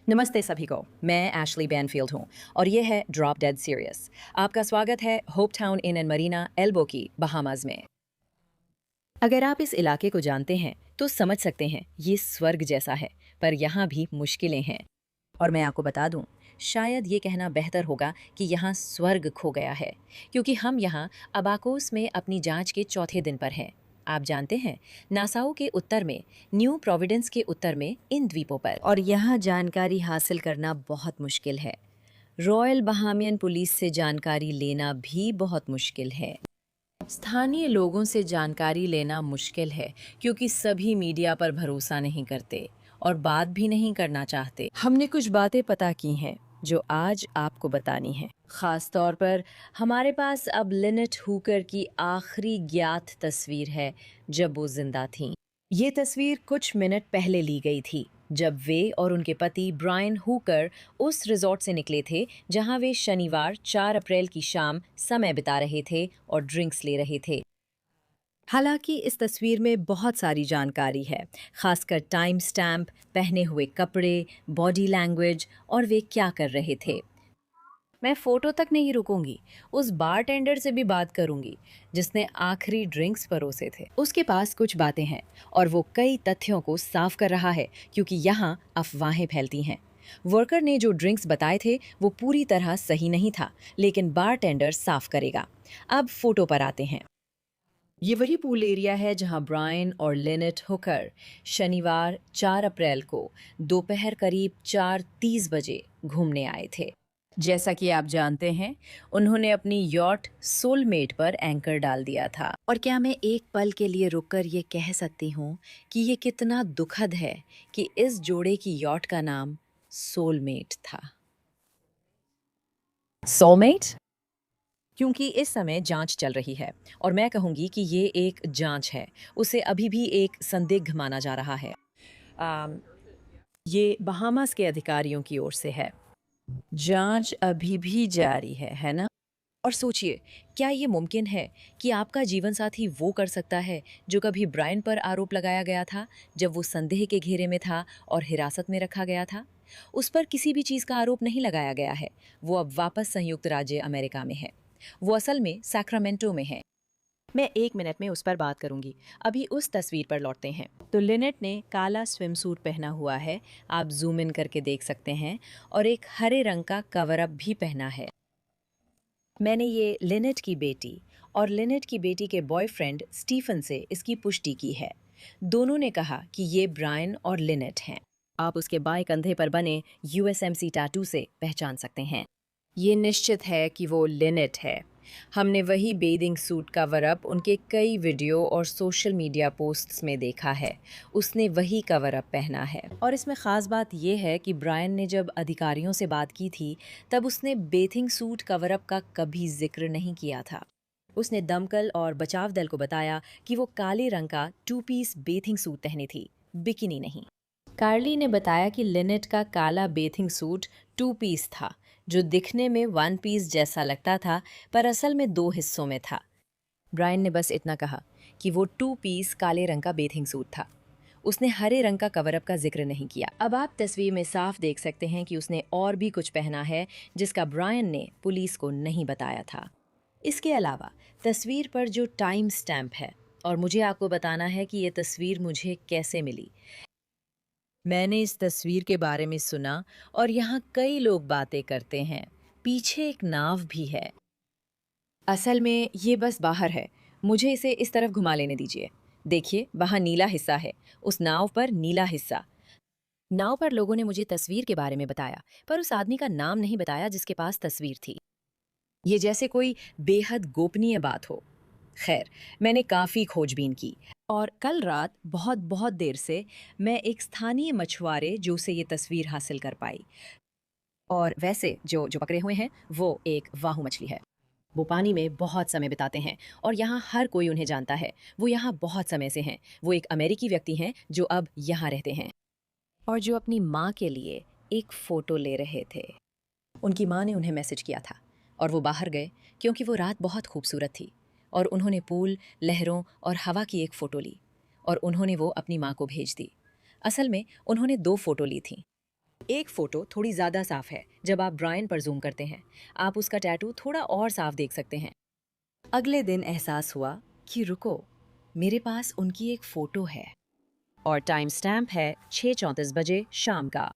नमस्ते सभी को। मैं एशली बैनफील्ड हूँ और ये है ड्रॉप डेड सीरियस। आपका स्वागत है hope town in and Marina elbow की बहामाज में। अगर आप इस इलाके को जानते हैं तो समझ सकते हैं ये स्वर्ग जैसा है, पर यहाँ भी मुश्किलें हैं। और मैं आपको बता दूं, शायद ये कहना बेहतर होगा कि यहाँ स्वर्ग खो गया है, क्योंकि हम यहाँ अबाकोस में अपनी जांच के चौथे दिन पर हैं। आप जानते हैं, नासाऊ के उत्तर में, न्यू प्रोविडेंस के उत्तर में, इन द्वीपों पर, और यहाँ जानकारी हासिल करना बहुत मुश्किल है। रॉयल बहामियन पुलिस से जानकारी लेना भी बहुत मुश्किल है। स्थानीय लोगों से जानकारी लेना मुश्किल है, क्योंकि सभी मीडिया पर भरोसा नहीं करते और बात भी नहीं करना चाहते। हमने कुछ बातें पता की हैं जो आज आपको बतानी है। खास तौर पर हमारे पास अब लिनेट हुकर की आखिरी ज्ञात तस्वीर है जब वो जिंदा थीं। ये तस्वीर कुछ मिनट पहले ली गई थी, जब वे और उनके पति ब्रायन हुकर उस रिजॉर्ट से निकले थे जहां वे शनिवार 4 अप्रैल की शाम समय बिता रहे थे और ड्रिंक्स ले रहे थे। हालांकि इस तस्वीर में बहुत सारी जानकारी है, खासकर टाइम स्टैम्प, पहने हुए कपड़े, बॉडी लैंग्वेज और वे क्या कर रहे थे। मैं फोटो तक नहीं रुकूंगी, उस बारटेंडर से भी बात करूंगी जिसने आखिरी ड्रिंक्स परोसे थे। उसके पास कुछ बातें हैं और वो कई तथ्यों को साफ कर रहा है, क्योंकि यहाँ अफवाहें फैलती हैं। वर्कर ने जो ड्रिंक्स बताए थे वो पूरी तरह सही नहीं था, लेकिन बारटेंडर साफ करेगा। अब फोटो पर आते हैं। ये वही पूल एरिया है जहां ब्रायन और लिनेट हुकर शनिवार 4 अप्रैल को दोपहर करीब 4:30 बजे घूमने आए थे। जैसा कि आप जानते हैं, उन्होंने अपनी यॉट सोलमेट पर एंकर डाल दिया था। और क्या मैं एक पल के लिए रुककर ये कह सकती हूँ कि ये कितना दुखद है कि इस जोड़े की यॉट का नाम सोलमेट था। सोलमेट? क्योंकि इस समय जांच चल रही है और मैं कहूंगी कि ये एक जांच है। उसे अभी भी एक संदिग्ध माना जा रहा है। आम, ये बहामास के अधिकारियों की ओर से है। जांच अभी भी जारी है ना? और सोचिए, क्या ये मुमकिन है कि आपका जीवनसाथी वो कर सकता है जो कभी ब्रायन पर आरोप लगाया गया था, जब वो संदेह के घेरे में था और हिरासत में रखा गया था? उस पर किसी भी चीज़ का आरोप नहीं लगाया गया है। वो अब वापस संयुक्त राज्य अमेरिका में है। वो असल में सैक्रामेंटो में है। मैं 1 मिनट में उस पर बात करूंगी। अभी उस तस्वीर पर लौटते हैं। तो लिनेट ने काला स्विमसूट पहना हुआ है, आप जूम इन करके देख सकते हैं, और एक हरे रंग का कवर अप भी पहना है। मैंने ये लिनेट की बेटी और लिनेट की बेटी के बॉयफ्रेंड स्टीफन से इसकी पुष्टि की है। दोनों ने कहा कि ये ब्रायन और लिनेट हैं। आप उसके बाएं कंधे पर बने यूएसएमसी टैटू से पहचान सकते हैं। ये निश्चित है कि वो लिनेट है। हमने वही बेदिंग सूट कवर अप उनके कई वीडियो और सोशल मीडिया पोस्ट्स में देखा है। उसने वही कवर अप पहना है। और इसमें ख़ास बात यह है कि ब्रायन ने जब अधिकारियों से बात की थी, तब उसने बेथिंग सूट कवर अप का कभी जिक्र नहीं किया था। उसने दमकल और बचाव दल को बताया कि वो काले रंग का 2 पीस बेथिंग सूट पहनी थी, बिकिनी नहीं। कार्ली ने बताया कि लिनेट का काला बेथिंग सूट 2 पीस था, जो दिखने में 1 पीस जैसा लगता था, पर असल में 2 हिस्सों में था। ब्रायन ने बस इतना कहा कि वो 2 पीस काले रंग का बेथिंग सूट था। उसने हरे रंग का कवर अप का जिक्र नहीं किया। अब आप तस्वीर में साफ देख सकते हैं कि उसने और भी कुछ पहना है जिसका ब्रायन ने पुलिस को नहीं बताया था। इसके अलावा तस्वीर पर जो टाइम स्टैम्प है, और मुझे आपको बताना है कि ये तस्वीर मुझे कैसे मिली। मैंने इस तस्वीर के बारे में सुना और यहाँ कई लोग बातें करते हैं। पीछे एक नाव भी है। असल में ये बस बाहर है। मुझे इसे इस तरफ घुमा लेने दीजिए। देखिए, वहाँ नीला हिस्सा है। उस नाव पर नीला हिस्सा। नाव पर लोगों ने मुझे तस्वीर के बारे में बताया, पर उस आदमी का नाम नहीं बताया जिसके पास तस्वीर थी। ये जैसे कोई बेहद गोपनीय बात हो। खैर, मैंने काफ़ी खोजबीन की और कल रात बहुत बहुत देर से मैं एक स्थानीय मछुआरे जो से ये तस्वीर हासिल कर पाई। और वैसे जो जो पकड़े हुए हैं वो एक वाहू मछली है। वो पानी में बहुत समय बिताते हैं और यहाँ हर कोई उन्हें जानता है। वो यहाँ बहुत समय से हैं। वो एक अमेरिकी व्यक्ति हैं जो अब यहाँ रहते हैं और जो अपनी माँ के लिए एक फ़ोटो ले रहे थे। उनकी माँ ने उन्हें मैसेज किया था और वो बाहर गए क्योंकि वो रात बहुत खूबसूरत थी, और उन्होंने पूल, लहरों और हवा की एक फ़ोटो ली और उन्होंने वो अपनी माँ को भेज दी। असल में उन्होंने 2 फ़ोटो ली थी। एक फोटो थोड़ी ज़्यादा साफ है। जब आप ब्रायन पर जूम करते हैं, आप उसका टैटू थोड़ा और साफ देख सकते हैं। अगले दिन एहसास हुआ कि रुको, मेरे पास उनकी एक फोटो है और टाइम स्टैम्प है 6:34 बजे शाम का।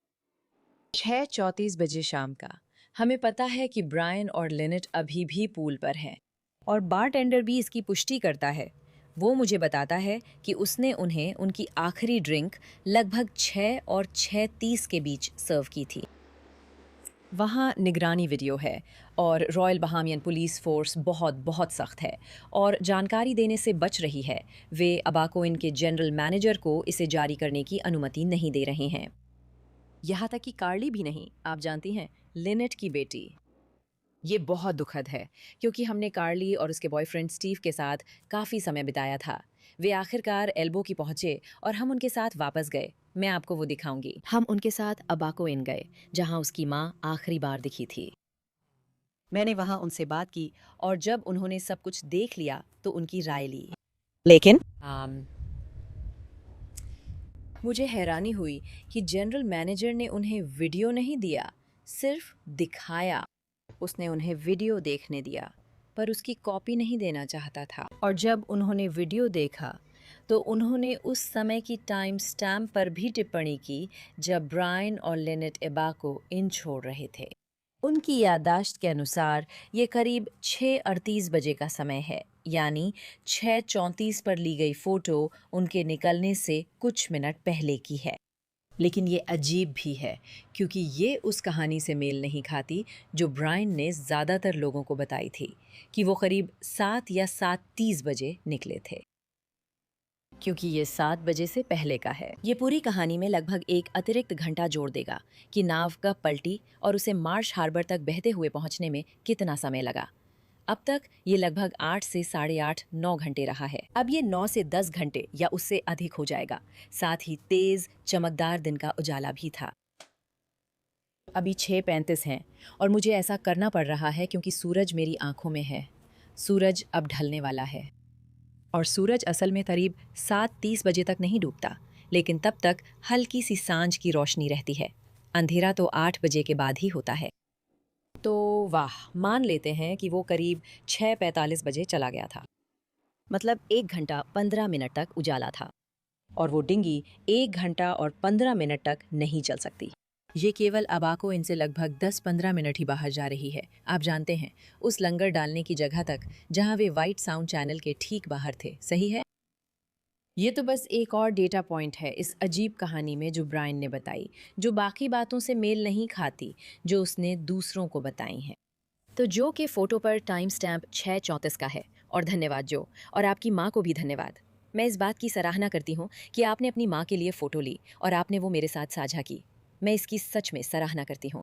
6:34 बजे शाम का। हमें पता है कि ब्रायन और लिनेट अभी भी पूल पर हैं और बारटेंडर भी इसकी पुष्टि करता है। वो मुझे बताता है कि उसने उन्हें उनकी आखिरी ड्रिंक लगभग 6 और 6:30 के बीच सर्व की थी। वहाँ निगरानी वीडियो है और रॉयल बहामियन पुलिस फोर्स बहुत बहुत सख्त है और जानकारी देने से बच रही है। वे अबाकोइन के जनरल मैनेजर को इसे जारी करने की अनुमति नहीं दे रहे हैं। यहाँ तक कि कार्ली भी नहीं, आप जानती हैं, लिनेट की बेटी। ये बहुत दुखद है क्योंकि हमने कार्ली और उसके बॉयफ्रेंड स्टीव के साथ काफ़ी समय बिताया था। वे आखिरकार एल्बो की पहुंचे और हम उनके साथ वापस गए। मैं आपको वो दिखाऊंगी। हम उनके साथ अबाको इन गए जहां उसकी माँ आखिरी बार दिखी थी। मैंने वहां उनसे बात की और जब उन्होंने सब कुछ देख लिया तो उनकी राय ली। लेकिन मुझे हैरानी हुई कि जनरल मैनेजर ने उन्हें वीडियो नहीं दिया, सिर्फ दिखाया। उसने उन्हें वीडियो देखने दिया पर उसकी कॉपी नहीं देना चाहता था। और जब उन्होंने वीडियो देखा तो उन्होंने उस समय की टाइम स्टैम्प पर भी टिप्पणी की जब ब्रायन और लिनेट एबाको इन छोड़ रहे थे। उनकी याददाश्त के अनुसार ये करीब 6:38 बजे का समय है, यानी 6:34 पर ली गई फोटो उनके निकलने से कुछ मिनट पहले की है। लेकिन ये अजीब भी है क्योंकि ये उस कहानी से मेल नहीं खाती जो ब्रायन ने ज़्यादातर लोगों को बताई थी कि वो करीब 7 या 7:30 बजे निकले थे, क्योंकि ये 7 बजे से पहले का है। ये पूरी कहानी में लगभग एक अतिरिक्त घंटा जोड़ देगा कि नाव कब पलटी और उसे मार्श हार्बर तक बहते हुए पहुंचने में कितना समय लगा। अब तक ये लगभग 8 से 8:30 9 घंटे रहा है। अब ये 9 से 10 घंटे या उससे अधिक हो जाएगा। साथ ही तेज चमकदार दिन का उजाला भी था। अभी 6:35 हैं और मुझे ऐसा करना पड़ रहा है क्योंकि सूरज मेरी आंखों में है। सूरज अब ढलने वाला है और सूरज असल में करीब 7:30 बजे तक नहीं डूबता, लेकिन तब तक हल्की सी सांझ की रोशनी रहती है। अंधेरा तो 8 बजे के बाद ही होता है। तो वाह, मान लेते हैं कि वो करीब 6:45 बजे चला गया था। मतलब 1 घंटा 15 मिनट तक उजाला था और वो डिंगी 1 घंटा और 15 मिनट तक नहीं चल सकती। ये केवल अबाको इनसे लगभग 10-15 मिनट ही बाहर जा रही है। आप जानते हैं, उस लंगर डालने की जगह तक जहां वे वाइट साउंड चैनल के ठीक बाहर थे, सही है? ये तो बस एक और डेटा पॉइंट है इस अजीब कहानी में जो ब्रायन ने बताई, जो बाकी बातों से मेल नहीं खाती, जो उसने दूसरों को बताई हैं। तो जो के फोटो पर टाइम स्टैम्प 6:34 का है। और धन्यवाद जो, और आपकी माँ को भी धन्यवाद। मैं इस बात की सराहना करती हूँ कि आपने अपनी माँ के लिए फ़ोटो ली और आपने वो मेरे साथ साझा की। मैं इसकी सच में सराहना करती हूँ।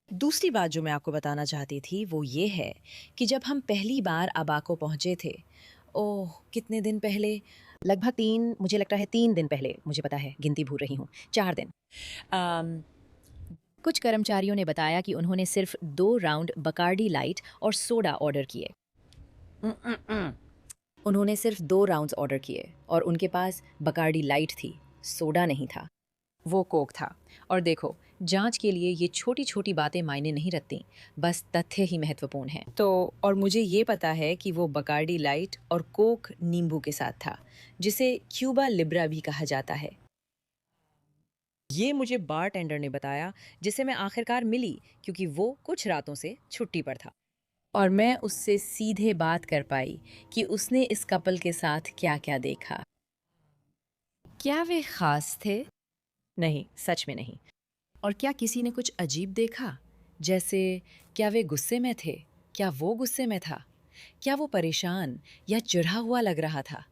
दूसरी बात जो मैं आपको बताना चाहती थी वो ये है कि जब हम पहली बार अबाको पहुँचे थे, ओह कितने दिन पहले, लगभग 3, मुझे लगता है 3 दिन पहले, मुझे पता है गिनती भूल रही हूँ, 4 दिन। कुछ कर्मचारियों ने बताया कि उन्होंने सिर्फ 2 राउंड बकार्डी लाइट और सोडा ऑर्डर किए। उन्होंने सिर्फ 2 राउंड्स ऑर्डर किए और उनके पास बकार्डी लाइट थी, सोडा नहीं था। वो कोक था। और देखो, जांच के लिए ये छोटी छोटी बातें मायने नहीं रखती, बस तथ्य ही महत्वपूर्ण हैं। तो और मुझे ये पता है कि वो बकार्डी लाइट और कोक नींबू के साथ था, जिसे क्यूबा लिब्रा भी कहा जाता है। ये मुझे बारटेंडर ने बताया, जिसे मैं आखिरकार मिली क्योंकि वो कुछ रातों से छुट्टी पर था। और मैं उससे सीधे बात कर पाई कि उसने इस कपल के साथ क्या-क्या देखा। क्या वे खास थे? नहीं, सच में नहीं। और क्या किसी ने कुछ अजीब देखा? जैसे क्या वे गुस्से में थे? क्या वो गुस्से में था? क्या वो परेशान या चिढ़ा हुआ लग रहा था?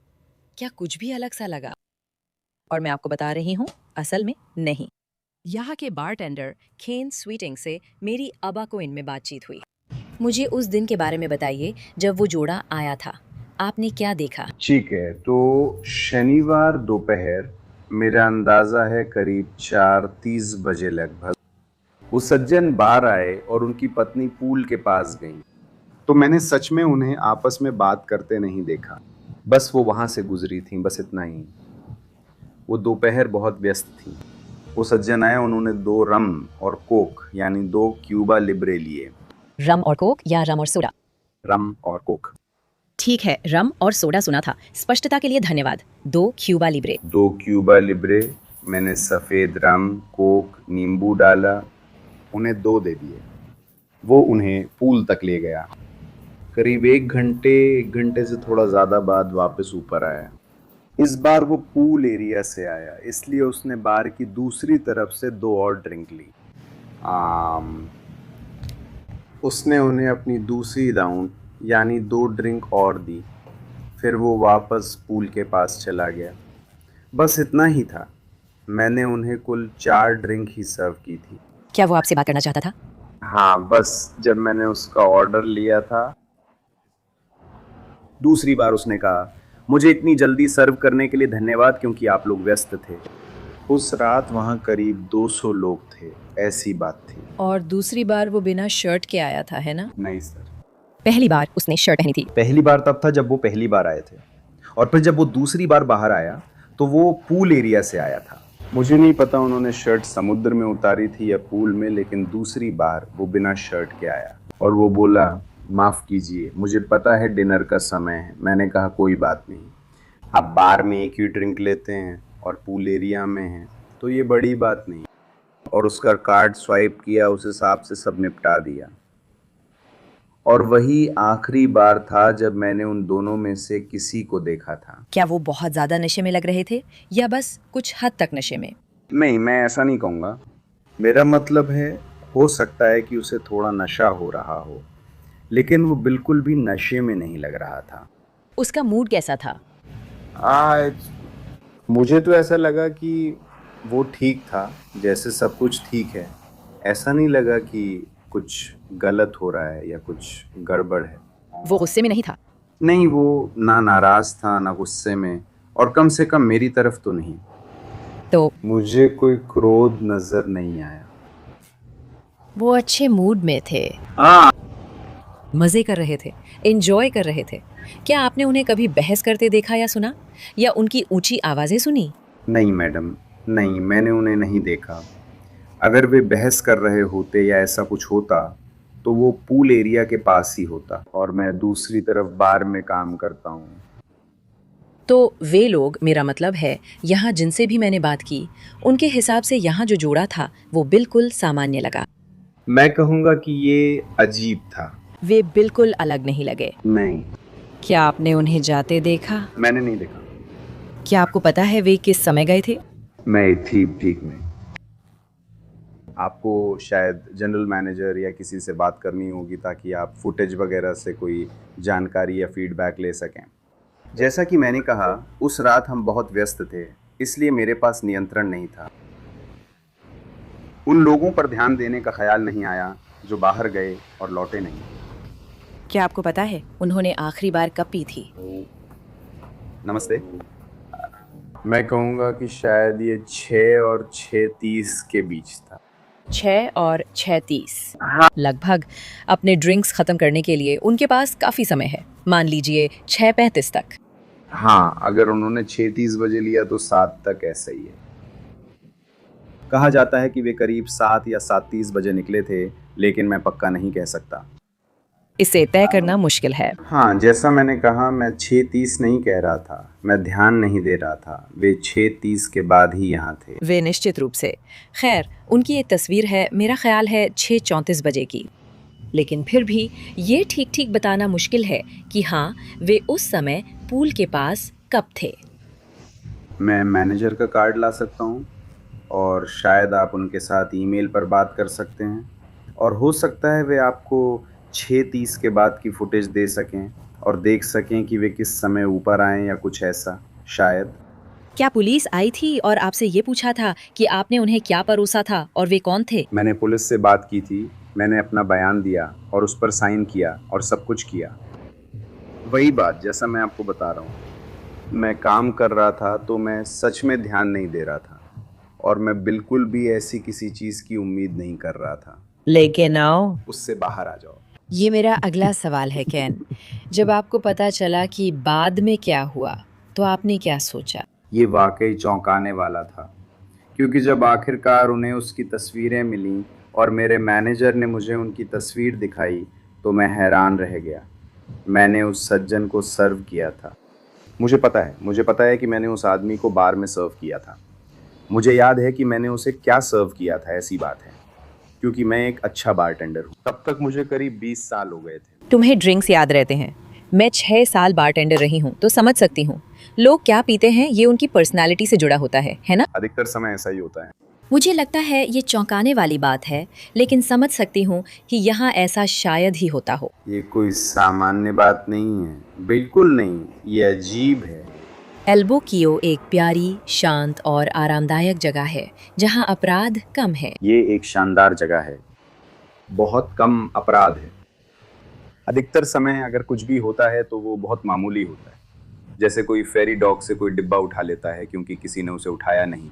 क्या कुछ भी अलग सा लगा? और मैं आपको बता रही हूँ, असल में नहीं। यहाँ के बारटेंडर केन स्वीटिंग से मेरी अबाकोइन में बातचीत हुई। मुझे उस दिन के बारे में बताइए जब वो जोड़ा आया था। आपने क्या देखा? ठीक है, तो शनिवार दोपहर, मेरा अंदाजा है करीब 4:30 बजे लगभग, वो सज्जन बाहर आए और उनकी पत्नी पूल के पास गई। तो मैंने सच में उन्हें आपस में बात करते नहीं देखा, बस वो वहां से गुजरी थी, बस इतना ही। वो दोपहर बहुत व्यस्त थी। वो सज्जन आए, उन्होंने 2 रम और कोक यानी 2 क्यूबा लिब्रे लिए। रम और कोक या रम और सोडा? रम और कोक। ठीक है, रम और सोडा सुना था। स्पष्टता के लिए धन्यवाद। 2 क्यूबा लिब्रे। 2 Cuba Libre. मैंने सफ़ेद रम, कोक, नींबू डाला, उन्हें 2 दे दिए। वो उन्हें पूल तक ले गया। करीब 1 घंटे से थोड़ा ज़्यादा बाद वापस ऊपर आया। इस बार वो पूल एरिया से आया, इसलिए उसने बार की दूसरी तरफ से 2 और ड्रिंक ली। उसने उन्हें अपनी दूसरी राउंड यानी 2 ड्रिंक और दी। फिर वो वापस पूल के पास चला गया। बस इतना ही था। मैंने उन्हें कुल 4 ड्रिंक ही सर्व की थी। क्या वो आपसे बात करना चाहता था? हाँ, बस जब मैंने उसका ऑर्डर लिया था, दूसरी बार उसने कहा, मुझे इतनी जल्दी सर्व करने के लिए धन्यवाद क्योंकि आप लोग व्यस्त थे। उस रात वहाँ करीब 200 लोग थे, ऐसी बात थी। और दूसरी बार वो बिना शर्ट के आया था, है ना? नहीं सर। पहली बार उसने शर्ट पहनी थी। पहली बार तब था जब वो पहली बार आए थे, और फिर जब वो दूसरी बार बाहर आया तो वो पूल एरिया से आया था। मुझे नहीं पता उन्होंने शर्ट समुद्र में उतारी थी या पूल में, लेकिन दूसरी बार वो बिना शर्ट के आया और वो बोला, माफ़ कीजिए, मुझे पता है डिनर का समय है। मैंने कहा कोई बात नहीं, आप बार में एक ही ड्रिंक लेते हैं और पूल एरिया में हैं तो ये बड़ी बात नहीं। और उसका कार्ड स्वाइप किया, उस हिसाब से सब निपटा दिया। और वही आखिरी बार था जब मैंने उन दोनों में से किसी को देखा था। क्या वो बहुत ज्यादा नशे में लग रहे थे या बस कुछ हद तक नशे में? नहीं, मैं ऐसा नहीं कहूँगा। मेरा मतलब है, हो सकता है कि उसे थोड़ा नशा हो रहा हो, लेकिन वो बिल्कुल भी नशे में नहीं लग रहा था। उसका मूड कैसा था? आज मुझे तो ऐसा लगा कि वो ठीक था, जैसे सब कुछ ठीक है। ऐसा नहीं लगा कि कुछ गलत हो रहा है या कुछ गड़बड़ है। वो गुस्से में नहीं था? नहीं, वो ना नाराज था ना गुस्से में, और कम से कम मेरी तरफ तो नहीं। तो मुझे कोई क्रोध नजर नहीं आया। वो अच्छे मूड में थे, मजे कर रहे थे, एंजॉय कर रहे थे। क्या आपने उन्हें कभी बहस करते देखा या सुना, या उनकी ऊंची आवाजें सुनी? नहीं मैडम, नहीं, मैंने उन्हें नहीं देखा। अगर वे बहस कर रहे होते या ऐसा कुछ होता तो वो पूल एरिया के पास ही होता, और मैं दूसरी तरफ बार में काम करता हूँ। तो वे लोग, मेरा मतलब है यहाँ जिनसे भी मैंने बात की, उनके हिसाब से यहाँ जो जोड़ा था वो बिल्कुल सामान्य लगा। मैं कहूँगा कि ये अजीब था। वे बिल्कुल अलग नहीं लगे। नहीं, क्या आपने उन्हें जाते देखा? मैंने नहीं देखा। क्या आपको पता है वे किस समय गए थे? मैं ठीक में। आपको शायद जनरल मैनेजर या किसी से बात करनी होगी ताकि आप फुटेज वगैरह से कोई जानकारी या फीडबैक ले सकें। जैसा कि मैंने कहा, उस रात हम बहुत व्यस्त थे, इसलिए मेरे पास नियंत्रण नहीं था। उन लोगों पर ध्यान देने का ख्याल नहीं आया जो बाहर गए और लौटे नहीं। क्या आपको पता है उन्होंने आखिरी बार कब पी थी? नमस्ते। मैं कहूँगा कि शायद ये 6 और 6:30 के बीच था। 6 और 6:30 लगभग। अपने ड्रिंक्स खत्म करने के लिए उनके पास काफी समय है, मान लीजिए 6:35 तक। हाँ, अगर उन्होंने 6:30 बजे लिया तो 7 तक ऐसा ही है। कहा जाता है कि वे करीब 7 या 7:30 बजे निकले थे, लेकिन मैं पक्का नहीं कह सकता। इसे तय करना मुश्किल है। हाँ, जैसा मैंने कहा, मैं 6:30 नहीं कह रहा था, मैं ध्यान नहीं दे रहा था। वे 6:30 के बाद ही यहाँ थे। वे निश्चित रूप से। खैर, उनकी एक तस्वीर है, मेरा ख्याल है 6:34 बजे की। लेकिन फिर भी ये ठीक बताना मुश्किल है कि हाँ, वे उस समय पूल के पास कब थे। मैं मैनेजर का कार्ड ला सकता हूँ, और शायद आप उनके साथ ईमेल पर बात कर सकते हैं, और हो सकता है वे आपको 6:30 के बाद की फुटेज दे सकें और देख सकें कि वे किस समय ऊपर आए या कुछ ऐसा, शायद। क्या पुलिस आई थी और आपसे ये पूछा था कि आपने उन्हें क्या परोसा था और वे कौन थे? मैंने पुलिस से बात की थी, मैंने अपना बयान दिया और उस पर साइन किया और सब कुछ किया। वही बात जैसा मैं आपको बता रहा हूँ। मैं काम कर रहा था तो मैं सच में ध्यान नहीं दे रहा था, और मैं बिल्कुल भी ऐसी किसी चीज़ की उम्मीद नहीं कर रहा था। लेकिन आओ, उससे बाहर आ जाओ। ये मेरा अगला सवाल है कैन। जब आपको पता चला कि बाद में क्या हुआ, तो आपने क्या सोचा? ये वाकई चौंकाने वाला था। क्योंकि जब आखिरकार उन्हें उसकी तस्वीरें मिलीं और मेरे मैनेजर ने मुझे उनकी तस्वीर दिखाई तो मैं हैरान रह गया। मैंने उस सज्जन को सर्व किया था। मुझे पता है कि मैंने उस आदमी को बार में सर्व किया था। मुझे याद है कि मैंने उसे क्या सर्व किया था, ऐसी बात है, क्योंकि मैं एक अच्छा बारटेंडर हूँ। तब तक मुझे करीब 20 साल हो गए थे। तुम्हें ड्रिंक्स याद रहते हैं। मैं 6 साल बारटेंडर रही हूँ तो समझ सकती हूँ लोग क्या पीते हैं, ये उनकी पर्सनालिटी से जुड़ा होता है ना। अधिकतर समय ऐसा ही होता है। मुझे लगता है ये चौंकाने वाली बात है, लेकिन समझ सकती हूँ कि यहाँ ऐसा शायद ही होता हो। ये कोई सामान्य बात नहीं है, बिल्कुल नहीं, ये अजीब है। एल्बोकियो एक प्यारी, शांत और आरामदायक जगह है जहाँ अपराध कम है। ये एक शानदार जगह है। बहुत कम अपराध है। अधिकतर समय अगर कुछ भी होता है तो वो बहुत मामूली होता है। जैसे कोई फेरी डॉग से कोई डिब्बा उठा लेता है क्योंकि किसी ने उसे उठाया नहीं,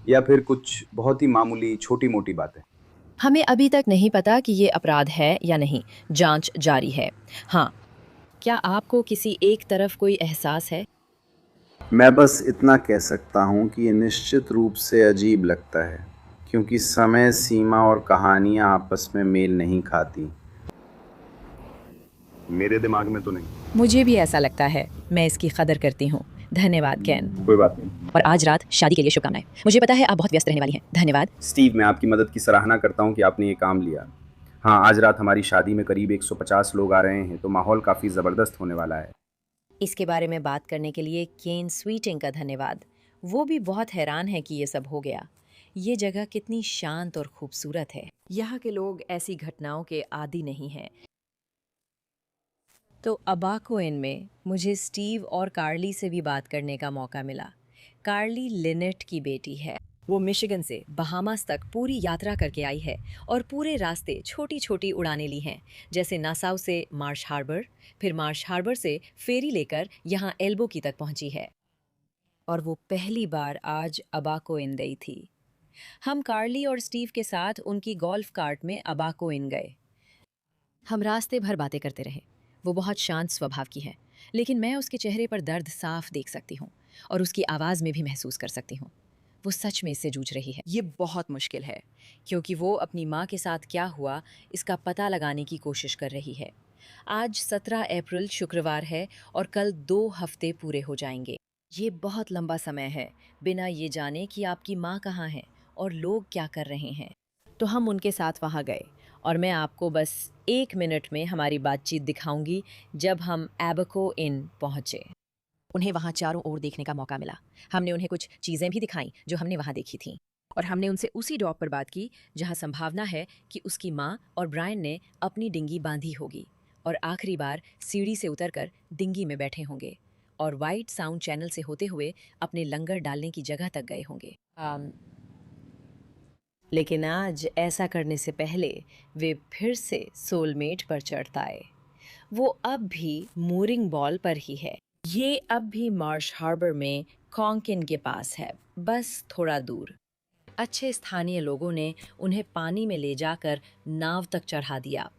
या फिर कुछ बहुत ही मामूली छोटी मोटी बातें। हमें अभी तक नहीं पता कि ये अपराध है या नहीं, जांच जारी है। हाँ, क्या आपको किसी एक तरफ कोई एहसास है? मैं बस इतना कह सकता हूँ कि ये निश्चित रूप से अजीब लगता है, क्योंकि समय सीमा और कहानियाँ आपस में मेल नहीं खाती। मेरे दिमाग में तो नहीं। मुझे भी ऐसा लगता है। मैं इसकी कदर करती हूँ। धन्यवाद कैन। कोई बात नहीं। और आज रात शादी के लिए शुभकामनाएं। मुझे पता है आप बहुत व्यस्त रहने वाली हैं। धन्यवाद। स्टीव, मैं आपकी मदद की सराहना करता हूँ कि आपने ये काम लिया। हाँ, आज रात हमारी शादी में करीब 150 लोग आ रहे हैं, तो माहौल काफ़ी ज़बरदस्त होने वाला है। इसके बारे में बात करने के लिए केन स्वीटिंग का धन्यवाद। वो भी बहुत हैरान है कि ये सब हो गया। ये जगह कितनी शांत और खूबसूरत है। यहाँ के लोग ऐसी घटनाओं के आदी नहीं हैं। तो अबाकोइन में मुझे स्टीव और कार्ली से भी बात करने का मौका मिला। कार्ली लिनेट की बेटी है। वो मिशिगन से बहामास तक पूरी यात्रा करके आई है और पूरे रास्ते छोटी छोटी उड़ानें ली हैं, जैसे नासाउ से मार्श हार्बर, फिर मार्श हार्बर से फेरी लेकर यहाँ एल्बो की तक पहुंची है। और वो पहली बार आज अबाकोइन गई थी। हम कार्ली और स्टीव के साथ उनकी गोल्फ कार्ट में अबाकोइन गए। हम रास्ते भर बातें करते रहे। वो बहुत शांत स्वभाव की है, लेकिन मैं उसके चेहरे पर दर्द साफ देख सकती हूँ और उसकी आवाज़ में भी महसूस कर सकती हूँ। वो सच में इससे जूझ रही है। ये बहुत मुश्किल है, क्योंकि वो अपनी माँ के साथ क्या हुआ इसका पता लगाने की कोशिश कर रही है। आज 17 अप्रैल शुक्रवार है और कल 2 हफ्ते पूरे हो जाएंगे। ये बहुत लंबा समय है बिना ये जाने कि आपकी माँ कहाँ है और लोग क्या कर रहे हैं। तो हम उनके साथ वहाँ गए और मैं आपको बस 1 मिनट में हमारी बातचीत दिखाऊंगी। जब हम एबको इन पहुँचे, उन्हें वहाँ चारों ओर देखने का मौका मिला। हमने उन्हें कुछ चीज़ें भी दिखाईं जो हमने वहाँ देखी थीं, और हमने उनसे उसी डॉक पर बात की जहाँ संभावना है कि उसकी माँ और ब्रायन ने अपनी डिंगी बांधी होगी और आखिरी बार सीढ़ी से उतरकर डिंगी में बैठे होंगे और वाइट साउंड चैनल से होते हुए अपने लंगर डालने की जगह तक गए होंगे। लेकिन आज ऐसा करने से पहले वे फिर से सोलमेट पर चढ़ आए। वो अब भी मूरिंग बॉल पर ही है। ये अब भी मार्श हार्बर में कॉन्किन के पास है, बस थोड़ा दूर। अच्छे स्थानीय लोगों ने उन्हें पानी में ले जाकर नाव तक चढ़ा दिया,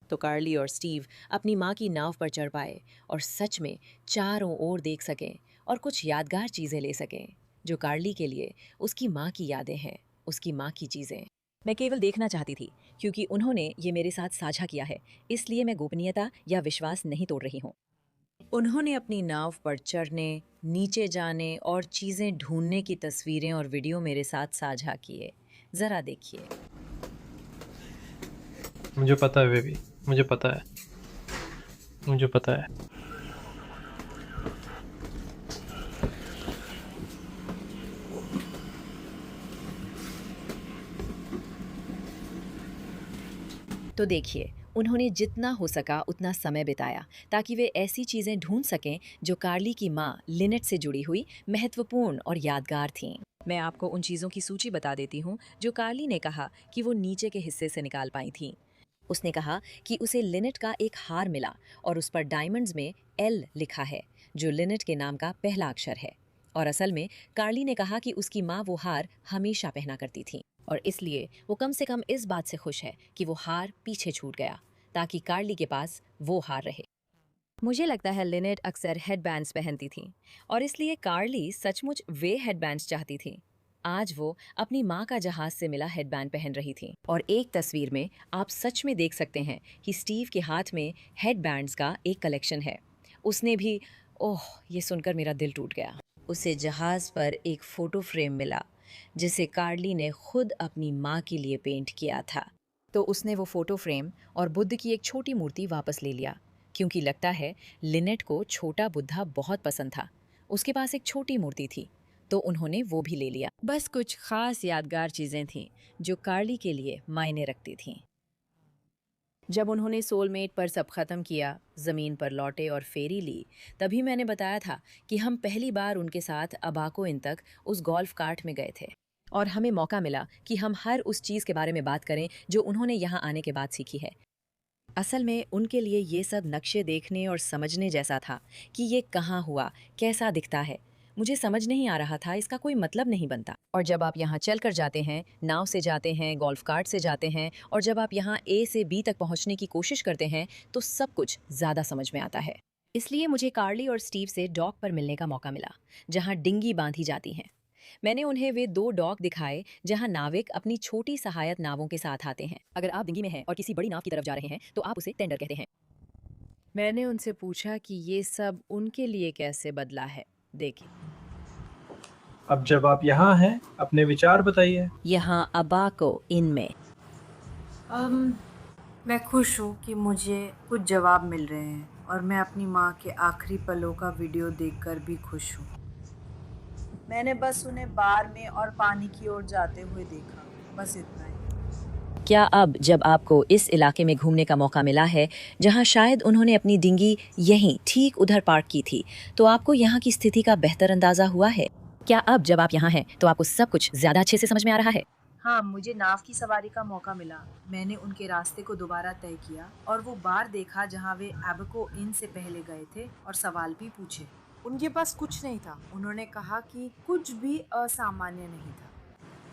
तो कार्ली और स्टीव अपनी माँ की नाव पर चढ़ पाए और सच में चारों ओर देख सकें और कुछ यादगार चीज़ें ले सकें, जो कार्ली के लिए उसकी माँ की यादें हैं, उसकी माँ की चीज़ें। मैं केवल देखना चाहती थी, क्योंकि उन्होंने ये मेरे साथ साझा किया है, इसलिए मैं गोपनीयता या विश्वास नहीं तोड़ रही हूँ। उन्होंने अपनी नाव पर चढ़ने, नीचे जाने और चीज़ें ढूंढने की तस्वीरें और वीडियो मेरे साथ साझा किए। ज़रा देखिए। मुझे पता है बेबी, मुझे पता है, मुझे पता है। तो देखिए, उन्होंने जितना हो सका उतना समय बिताया ताकि वे ऐसी चीज़ें ढूंढ सकें जो कार्ली की माँ लिनेट से जुड़ी हुई महत्वपूर्ण और यादगार थीं। मैं आपको उन चीज़ों की सूची बता देती हूँ जो कार्ली ने कहा कि वो नीचे के हिस्से से निकाल पाई थीं। उसने कहा कि उसे लिनेट का एक हार मिला और उस पर डायमंड्स में एल लिखा है, जो लिनेट के नाम का पहला अक्षर है। और असल में कार्ली ने कहा कि उसकी माँ वो हार हमेशा पहना करती थी और इसलिए वो कम से कम इस बात से खुश है कि वो हार पीछे छूट गया, ताकि कार्ली के पास वो हार रहे। मुझे लगता है लिनेट अक्सर हेडबैंड्स पहनती थी और इसलिए कार्ली सचमुच वे हेडबैंड्स चाहती थी। आज वो अपनी माँ का जहाज से मिला हेडबैंड पहन रही थी। और एक तस्वीर में आप सच में देख सकते हैं कि स्टीव के हाथ में हेडबैंड्स का एक कलेक्शन है। उसने भी, ओह, ये सुनकर मेरा दिल टूट गया। उसे जहाज पर एक फ़ोटो फ्रेम मिला जिसे कार्ली ने खुद अपनी माँ के लिए पेंट किया था। तो उसने वो फ़ोटो फ्रेम और बुद्ध की एक छोटी मूर्ति वापस ले लिया, क्योंकि लगता है लिनेट को छोटा बुद्धा बहुत पसंद था। उसके पास एक छोटी मूर्ति थी, तो उन्होंने वो भी ले लिया। बस कुछ खास यादगार चीज़ें थीं जो कार्ली के लिए मायने रखती थीं। जब उन्होंने सोलमेट पर सब ख़त्म किया, ज़मीन पर लौटे और फेरी ली, तभी मैंने बताया था कि हम पहली बार उनके साथ अबाको इन तक उस गोल्फ कार्ट में गए थे। और हमें मौका मिला कि हम हर उस चीज़ के बारे में बात करें जो उन्होंने यहाँ आने के बाद सीखी है। असल में उनके लिए ये सब नक्शे देखने और समझने जैसा था कि ये कहाँ हुआ, कैसा दिखता है। मुझे समझ नहीं आ रहा था, इसका कोई मतलब नहीं बनता। और जब आप यहाँ चल कर जाते हैं, नाव से जाते हैं, गोल्फ कार्ट से जाते हैं, और जब आप यहाँ ए से बी तक पहुँचने की कोशिश करते हैं, तो सब कुछ ज़्यादा समझ में आता है। इसलिए मुझे कार्ली और स्टीव से डॉक पर मिलने का मौका मिला, जहाँ डिंगी बांधी जाती हैं। मैंने उन्हें वे 2 डॉक दिखाए जहां नाविक अपनी छोटी सहायक नावों के साथ आते हैं। अगर आप डिंगी में हैं और किसी बड़ी नाव की तरफ जा रहे हैं, तो आप उसे टेंडर कहते हैं। मैंने उनसे पूछा कि ये सब उनके लिए कैसे बदला है। देखिए, अब जब आप यहाँ हैं, अपने विचार बताइए। यहाँ अबाको इनमें। मैं खुश हूँ कि मुझे कुछ जवाब मिल रहे हैं और मैं अपनी माँ के आखिरी पलों का वीडियो देखकर भी खुश हूँ। मैंने बस उन्हें बार में और पानी की ओर जाते हुए देखा, बस इतना ही। क्या अब जब आपको इस इलाके में घूमने का मौका मिला है, जहां शायद उन्होंने अपनी डिंगी यहीं ठीक उधर पार्क की थी, तो आपको यहाँ की स्थिति का बेहतर अंदाजा हुआ है? क्या अब जब आप यहाँ हैं, तो आपको सब कुछ ज़्यादा अच्छे से समझ में आ रहा है? हाँ, मुझे नाव की सवारी का मौका मिला। मैंने उनके रास्ते को दोबारा तय किया और वो बार देखा जहाँ वे एबको इन से पहले गए थे और सवाल भी पूछे। उनके पास कुछ नहीं था। उन्होंने कहा कि कुछ भी असामान्य नहीं था।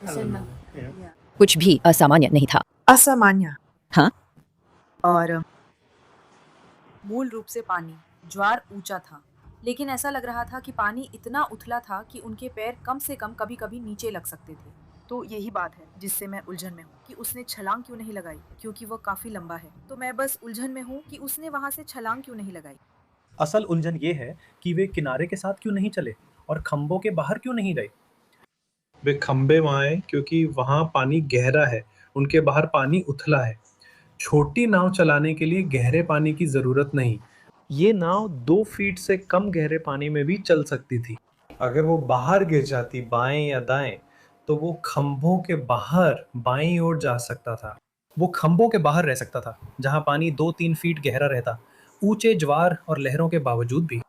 उसे न- कुछ भी असामान्य नहीं था। असामान्य। हाँ? और मूल रूप से पानी। ज्वार ऊंचा था, लेकिन ऐसा लग रहा था कि पानी इतना उथला था कि उनके पैर कम से कम कभी-कभी नीचे लग सकते थे। तो यही बात है जिससे मैं उलझन में हूँ कि उसने छलांग क्यों नहीं लगाई, क्योंकि वो काफी लंबा है। तो मैं बस उलझन में हूँ कि उसने वहाँ से छलांग क्यों नहीं लगाई। असल उलझन ये है कि वे किनारे के साथ क्यों नहीं चले और खंभों के बाहर क्यों नहीं गए। वे खंबे वहाँ हैं क्योंकि वहाँ पानी गहरा है, उनके बाहर पानी उथला है। छोटी नाव चलाने के लिए गहरे पानी की ज़रूरत नहीं। ये नाव 2 फीट से कम गहरे पानी में भी चल सकती थी। अगर वो बाहर गिर जाती बाएं या दाएं, तो वो खंभों के बाहर बाईं ओर जा सकता था। वो खंभों के बाहर रह सकता था, जहाँ पानी 2-3 फीट गहरा रहता, ऊंचे ज्वार और लहरों के बावजूद भी।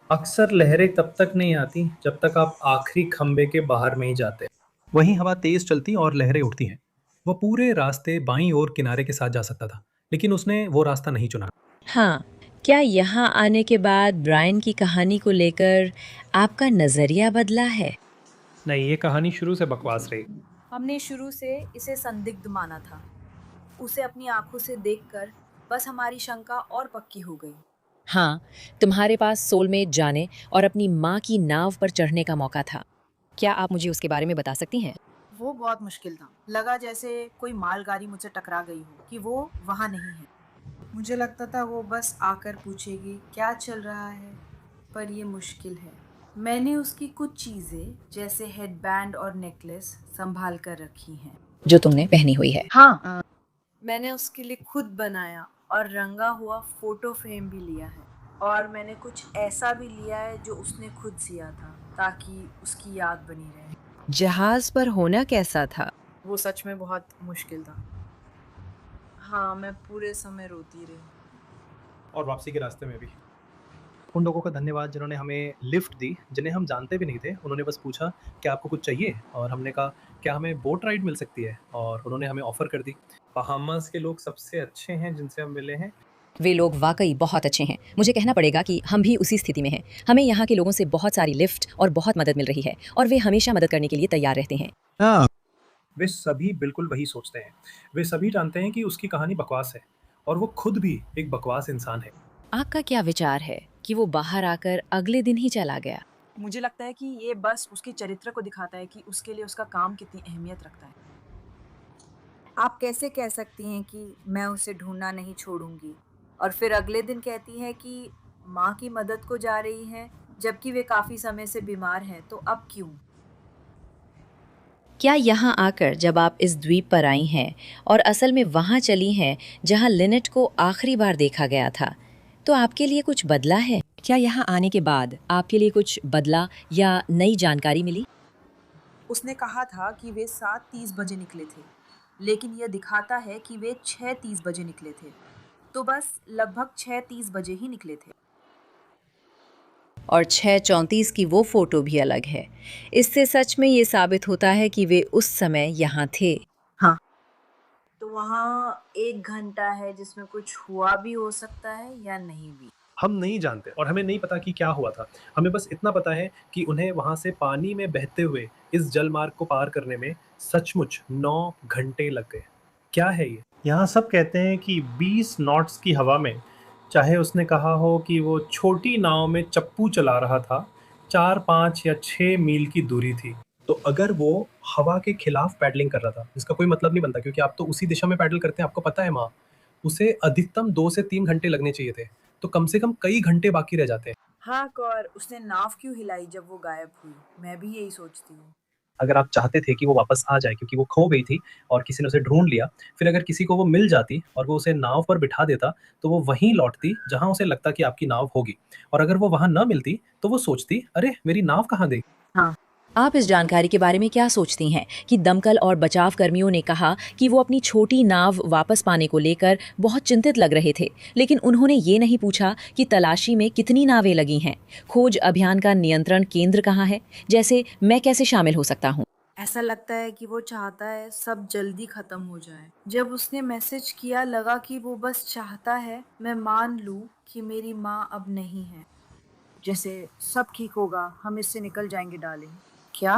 अक्सर लहरें तब तक नहीं आती जब तक आप आखिरी खंबे के बाहर में ही जाते। वहीं हवा तेज चलती और लहरें उठती हैं। वो पूरे रास्ते बाईं ओर किनारे के साथ जा सकता था, लेकिन उसने वो रास्ता नहीं चुना। हाँ, क्या यहाँ आने के बाद ब्रायन की कहानी को लेकर आपका नज़रिया बदला है? नहीं, ये कहानी शुरू से बकवास रही। हमने शुरू से इसे संदिग्ध माना था। उसे अपनी आंखों से देखकर बस हमारी शंका और पक्की हो गई। हाँ, तुम्हारे पास सोलमेट जाने और अपनी माँ की नाव पर चढ़ने का मौका था। क्या आप मुझे उसके बारे में बता सकती हैं? वो बहुत मुश्किल था। लगा जैसे कोई मालगाड़ी मुझसे टकरा गई हो कि वो वहाँ नहीं है। मुझे लगता था वो बस आकर पूछेगी क्या चल रहा है, पर ये मुश्किल है। मैंने उसकी कुछ चीज़ें जैसे हेडबैंड और नेकलेस संभाल कर रखी हैं। जो तुमने पहनी हुई है। हाँ, मैंने उसके लिए खुद बनाया और रंगा हुआ फोटो फ्रेम भी लिया है। और मैंने कुछ ऐसा भी लिया है जो उसने खुद सिया था, ताकि उसकी याद बनी रहे। जहाज पर होना कैसा था? वो सच में बहुत मुश्किल था। हाँ, मैं पूरे समय रोती रही। और वापसी के रास्ते में भी। उन लोगों का धन्यवाद जिन्होंने हमें लिफ्ट दी, जिन्हें हम जानते भी नहीं थे। उन्होंने बस पूछा क्या आपको कुछ चाहिए, और हमने कहा क्या हमें बोट राइड मिल सकती है, और उन्होंने हमें ऑफ़र कर दी। बहामास के लोग सबसे अच्छे हैं जिनसे हम मिले हैं। वे लोग वाकई बहुत अच्छे हैं। मुझे कहना पड़ेगा कि हम भी उसी स्थिति में हैं। हमें यहाँ के लोगों से बहुत सारी लिफ्ट और बहुत मदद मिल रही है, और वे हमेशा मदद करने के लिए तैयार रहते हैं। वे सभी बिल्कुल वही सोचते हैं। वे सभी जानते हैं कि उसकी कहानी बकवास है, और वो खुद भी एक बकवास इंसान है। आपका क्या विचार है कि वो बाहर आकर अगले दिन ही चला गया? मुझे लगता है कि ये बस उसके चरित्र को दिखाता है कि उसके लिए उसका काम कितनी अहमियत रखता है। आप कैसे कह सकती हैं कि मैं उसे ढूंढना नहीं छोड़ूंगी और फिर अगले दिन कहती हैं कि माँ की मदद को जा रही हैं जबकि वे काफी समय से बीमार हैं, तो अब क्यों? क्या यहाँ आकर जब आप इस द्वीप पर आई हैं और असल में वहाँ चली हैं जहाँ लिनेट को आखिरी बार देखा गया था, तो आपके लिए कुछ बदला है? क्या यहाँ आने के बाद आपके लिए कुछ बदला या नई जानकारी मिली? उसने कहा था कि वे 7:30 बजे निकले थे, लेकिन यह दिखाता है कि वे 6:30 बजे निकले थे। तो बस लगभग 6:30 बजे ही निकले थे। और 6:34 की वो फोटो भी अलग है। इससे सच में ये साबित होता है कि वे उस समय यहाँ थे। हाँ, तो वहाँ 1 घंटा है जिसमें कुछ हुआ भी हो सकता है या नहीं भी। हम नहीं जानते और हमें नहीं पता कि क्या हुआ था। हमें बस इतना पता है कि उन्हें वहाँ से पानी में बहते हुए इस जलमार्ग को पार करने में सचमुच 9 घंटे लग गए। क्या है ये? यहाँ सब कहते हैं कि 20 नॉट्स की हवा में, चाहे उसने कहा हो कि वो छोटी नाव में चप्पू चला रहा था, 4, 5 या 6 मील की दूरी थी। तो अगर वो हवा के खिलाफ पैडलिंग कर रहा था, जिसका कोई मतलब नहीं बनता क्योंकि आप तो उसी दिशा में पैडल करते हैं, आपको पता है माँ। उसे अधिकतम 2 से 3 घंटे लगने चाहिए थे। तो कम से कम कई घंटे बाकी रह जाते हैं। हाँ, और उसने नाव क्यों हिलाई जब वो गायब हुई? मैं भी यही सोचती हूँ। अगर आप चाहते थे कि वो वापस आ जाए क्योंकि वो खो गई थी और किसी ने उसे ढूँढ लिया, फिर अगर किसी को वो मिल जाती और वो उसे नाव पर बिठा देता, तो वो वहीं लौटती जहाँ उसे लगता कि आपकी नाव होगी। और अगर वो वहाँ ना मिलती, तो वो सोचती, "अरे! मेरी नाव कहाँ गई?" आप इस जानकारी के बारे में क्या सोचती हैं कि दमकल और बचाव कर्मियों ने कहा कि वो अपनी छोटी नाव वापस पाने को लेकर बहुत चिंतित लग रहे थे, लेकिन उन्होंने ये नहीं पूछा कि तलाशी में कितनी नावें लगी हैं। खोज अभियान का नियंत्रण केंद्र कहाँ है? जैसे मैं कैसे शामिल हो सकता हूँ? ऐसा लगता है कि वो चाहता है सब जल्दी खत्म हो जाए। जब उसने मैसेज किया लगा कि वो बस चाहता है मैं मान लूं कि मेरी माँ अब नहीं है। जैसे सब ठीक होगा, हम इससे निकल जाएंगे डार्लिंग। क्या?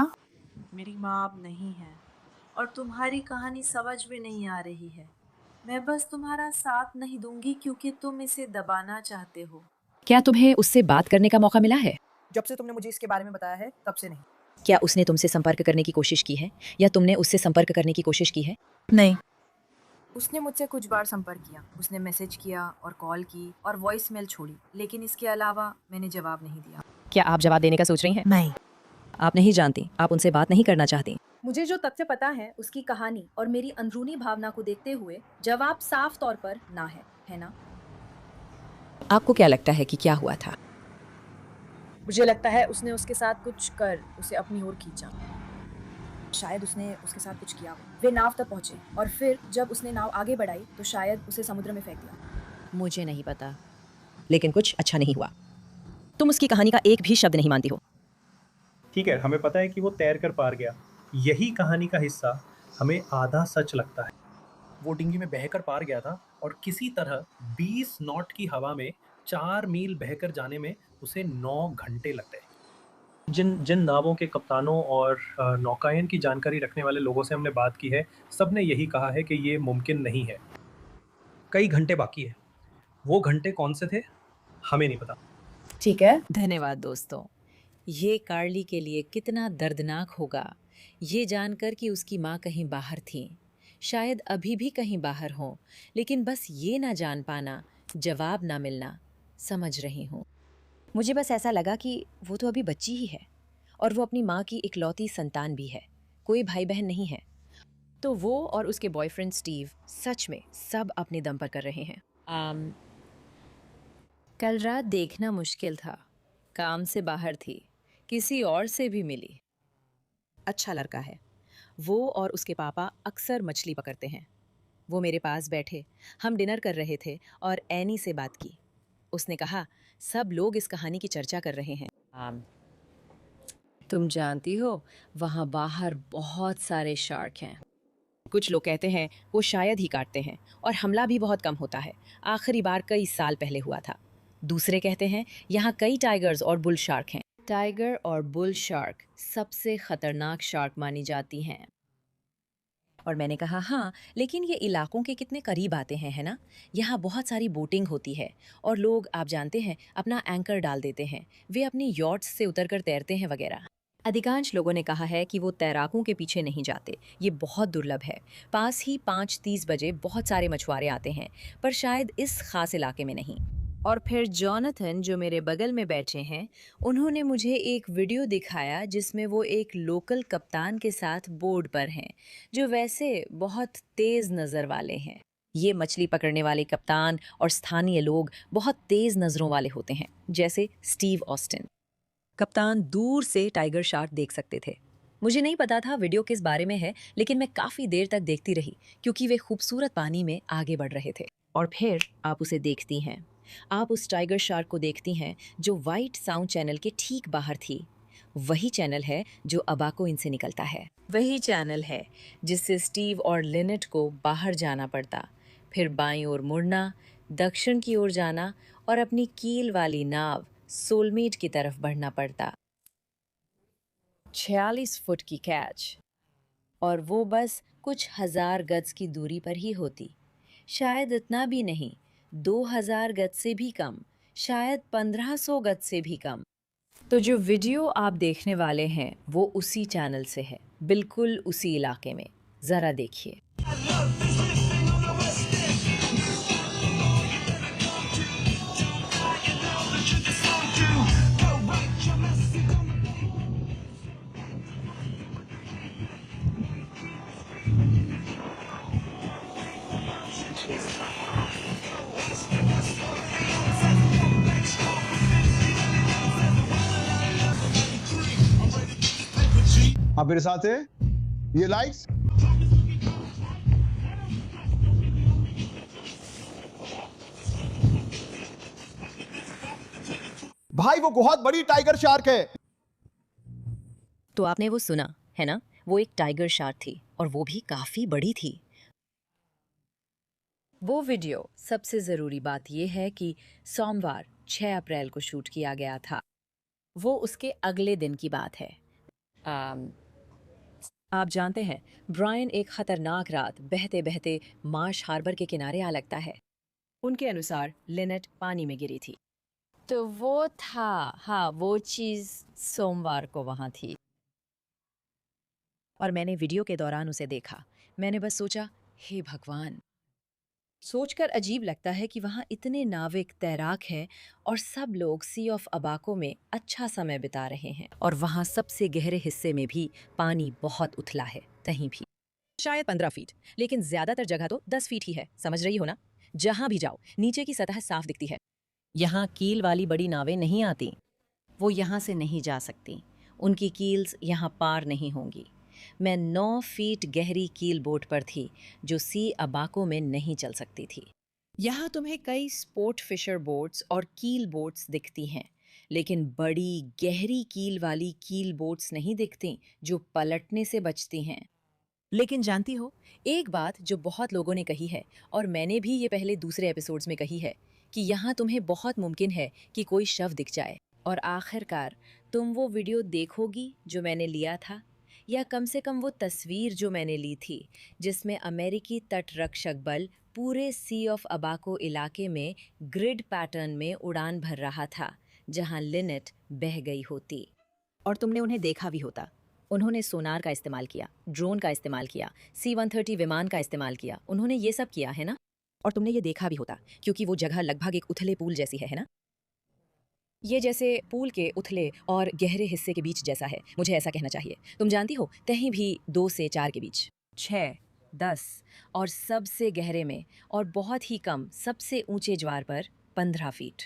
मेरी माँ अब नहीं है और तुम्हारी कहानी समझ में नहीं आ रही है। मैं बस तुम्हारा साथ नहीं दूंगी क्योंकि तुम इसे दबाना चाहते हो। क्या तुम्हें उससे बात करने का मौका मिला है? जब से तुमने मुझे इसके बारे में बताया है तब से नहीं। क्या उसने तुमसे संपर्क करने की कोशिश की है या तुमने उससे संपर्क करने की कोशिश की है? नहीं। उसने मुझसे कुछ बार संपर्क किया, उसने मैसेज किया और कॉल की और वॉइस मेल छोड़ी, लेकिन इसके अलावा मैंने जवाब नहीं दिया। क्या आप जवाब देने का सोच रही हैं? नहीं। आप नहीं जानती, आप उनसे बात नहीं करना चाहती। मुझे जो तथ्य पता है उसकी कहानी और मेरी अंदरूनी भावना को देखते हुए जवाब साफ तौर पर ना है ना? आपको क्या लगता है कि क्या हुआ था? मुझे लगता है उसने उसके साथ कुछ कर उसे अपनी ओर खींचा। शायद उसने उसके साथ कुछ किया। वे नाव तक पहुंचे और फिर जब उसने नाव आगे बढ़ाई तो शायद उसे समुद्र में फेंक दिया। मुझे नहीं पता, लेकिन कुछ अच्छा नहीं हुआ। तुम उसकी कहानी का एक भी शब्द नहीं मानती हो। ठीक है, हमें पता है कि वो तैर कर पार गया। यही कहानी का हिस्सा हमें आधा सच लगता है। वो डिंगी में बहकर पार गया था और किसी तरह 20 नॉट की हवा में 4 मील बहकर जाने में उसे 9 घंटे लग गए। जिन जिन नावों के कप्तानों और नौकायन की जानकारी रखने वाले लोगों से हमने बात की है, सब ने यही कहा है कि ये मुमकिन नहीं है। कई घंटे बाकी है। वो घंटे कौन से थे? हमें नहीं पता। ठीक है। धन्यवाद दोस्तों। ये कार्ली के लिए कितना दर्दनाक होगा ये जानकर कि उसकी माँ कहीं बाहर थी, शायद अभी भी कहीं बाहर हो, लेकिन बस ये ना जान पाना, जवाब ना मिलना। समझ रही हूँ। मुझे बस ऐसा लगा कि वो तो अभी बच्ची ही है और वो अपनी माँ की इकलौती संतान भी है, कोई भाई बहन नहीं है। तो वो और उसके बॉयफ्रेंड स्टीव सच में सब अपने दम पर कर रहे हैं। कल रात देखना मुश्किल था, काम से बाहर थी, किसी और से भी मिली। अच्छा लड़का है वो, और उसके पापा अक्सर मछली पकड़ते हैं। वो मेरे पास बैठे, हम डिनर कर रहे थे और एनी से बात की। उसने कहा सब लोग इस कहानी की चर्चा कर रहे हैं। तुम जानती हो वहाँ बाहर बहुत सारे शार्क हैं। कुछ लोग कहते हैं वो शायद ही काटते हैं और हमला भी बहुत कम होता है, आखिरी बार कई साल पहले हुआ था। दूसरे कहते हैं यहाँ कई टाइगर्स और बुल शार्क हैं। टाइगर और बुल शार्क सबसे खतरनाक शार्क मानी जाती हैं और मैंने कहा हाँ, लेकिन ये इलाकों के कितने करीब आते हैं, है ना? यहाँ बहुत सारी बोटिंग होती है और लोग, आप जानते हैं, अपना एंकर डाल देते हैं। वे अपनी यॉट्स से उतरकर तैरते हैं वगैरह। अधिकांश लोगों ने कहा है कि वो तैराकों के पीछे नहीं जाते। ये बहुत दुर्लभ है। पास ही 5:30 बजे बहुत सारे मछुआरे आते हैं, पर शायद इस खास इलाके में नहीं। और फिर जॉनथन, जो मेरे बगल में बैठे हैं, उन्होंने मुझे एक वीडियो दिखाया जिसमें वो एक लोकल कप्तान के साथ बोर्ड पर हैं, जो वैसे बहुत तेज़ नज़र वाले हैं। ये मछली पकड़ने वाले कप्तान और स्थानीय लोग बहुत तेज़ नज़रों वाले होते हैं, जैसे स्टीव ऑस्टिन। कप्तान दूर से टाइगर शार्क देख सकते थे। मुझे नहीं पता था वीडियो किस बारे में है, लेकिन मैं काफ़ी देर तक देखती रही क्योंकि वे खूबसूरत पानी में आगे बढ़ रहे थे। और फिर आप उसे देखती हैं। आप उस टाइगर शार्क को देखती हैं जो वाइट साउंड चैनल के ठीक बाहर थी। वही चैनल है जो अबाको इनसे निकलता है। वही चैनल है जिससे स्टीव और लिनेट को बाहर जाना पड़ता, फिर बाईं ओर मुड़ना, दक्षिण की ओर जाना और अपनी कील वाली नाव सोलमेट की तरफ बढ़ना पड़ता। 46 फुट की कैच, और वो बस कुछ हजार गज की दूरी पर ही होती। शायद इतना भी नहीं, 2000 गज से भी कम, शायद 1500 गज से भी कम। तो जो वीडियो आप देखने वाले हैं वो उसी चैनल से है, बिल्कुल उसी इलाके में। ज़रा देखिए। आप मेरे साथ है? ये लाइक्स भाई, वो बहुत बड़ी टाइगर शार्क है। तो आपने वो सुना है ना? वो एक टाइगर शार्क थी और वो भी काफ़ी बड़ी थी। वो वीडियो, सबसे ज़रूरी बात यह है कि सोमवार 6 अप्रैल को शूट किया गया था। वो उसके अगले दिन की बात है। आप जानते हैं, ब्रायन एक खतरनाक रात बहते बहते मार्श हार्बर के किनारे आ लगता है। उनके अनुसार लिनेट पानी में गिरी थी। तो वो था, हाँ, वो चीज़ सोमवार को वहाँ थी। और मैंने वीडियो के दौरान उसे देखा। मैंने बस सोचा, हे भगवान। सोचकर अजीब लगता है कि वहाँ इतने नाविक, तैराक हैं और सब लोग सी ऑफ अबाको में अच्छा समय बिता रहे हैं। और वहाँ सबसे गहरे हिस्से में भी पानी बहुत उथला है, कहीं भी शायद 15 फीट, लेकिन ज़्यादातर जगह तो 10 फीट ही है। समझ रही हो ना? जहाँ भी जाओ नीचे की सतह साफ दिखती है। यहाँ कील वाली बड़ी नावें नहीं आती। वो यहाँ से नहीं जा सकती। उनकी कील्स यहाँ पार नहीं होंगी। मैं 9 फीट गहरी कील बोट पर थी जो सी अबाको में नहीं चल सकती थी। यहाँ तुम्हें कई स्पोर्ट फिशर बोट्स और कील बोट्स दिखती हैं, लेकिन बड़ी गहरी कील वाली कील बोट्स नहीं दिखती जो पलटने से बचती हैं। लेकिन जानती हो, एक बात जो बहुत लोगों ने कही है और मैंने भी ये पहले दूसरे एपिसोड्स में कही है कि यहाँ तुम्हें बहुत मुमकिन है कि कोई शव दिख जाए। और आखिरकार तुम वो वीडियो देखोगी जो मैंने लिया था, या कम से कम वो तस्वीर जो मैंने ली थी जिसमें अमेरिकी तटरक्षक बल पूरे सी ऑफ अबाको इलाके में ग्रिड पैटर्न में उड़ान भर रहा था जहां लिनेट बह गई होती। और तुमने उन्हें देखा भी होता। उन्होंने सोनार का इस्तेमाल किया, ड्रोन का इस्तेमाल किया, C-130 विमान का इस्तेमाल किया। उन्होंने ये सब किया है ना? और तुमने ये देखा भी होता क्योंकि वो जगह लगभग एक उथले पूल जैसी है ना? ये जैसे पूल के उथले और गहरे हिस्से के बीच जैसा है, मुझे ऐसा कहना चाहिए। तुम जानती हो, कहीं भी 2 से 4 के बीच, 6, 10 और सबसे गहरे में और बहुत ही कम सबसे ऊंचे ज्वार पर 15 फीट।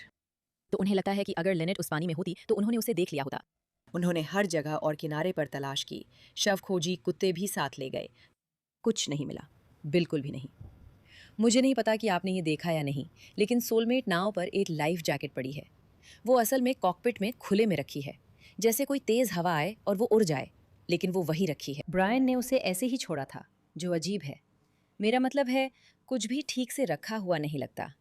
तो उन्हें लगता है कि अगर लिनेट उस पानी में होती तो उन्होंने उसे देख लिया होता। उन्होंने हर जगह और किनारे पर तलाश की, शव खोजी, कुत्ते भी साथ ले गए। कुछ नहीं मिला, बिल्कुल भी नहीं। मुझे नहीं पता कि आपने ये देखा या नहीं, लेकिन सोलमेट नाव पर एक लाइफ जैकेट पड़ी है। वो असल में कॉकपिट में खुले में रखी है, जैसे कोई तेज़ हवा आए और वो उड़ जाए, लेकिन वो वही रखी है। ब्रायन ने उसे ऐसे ही छोड़ा था, जो अजीब है। मेरा मतलब है, कुछ भी ठीक से रखा हुआ नहीं लगता।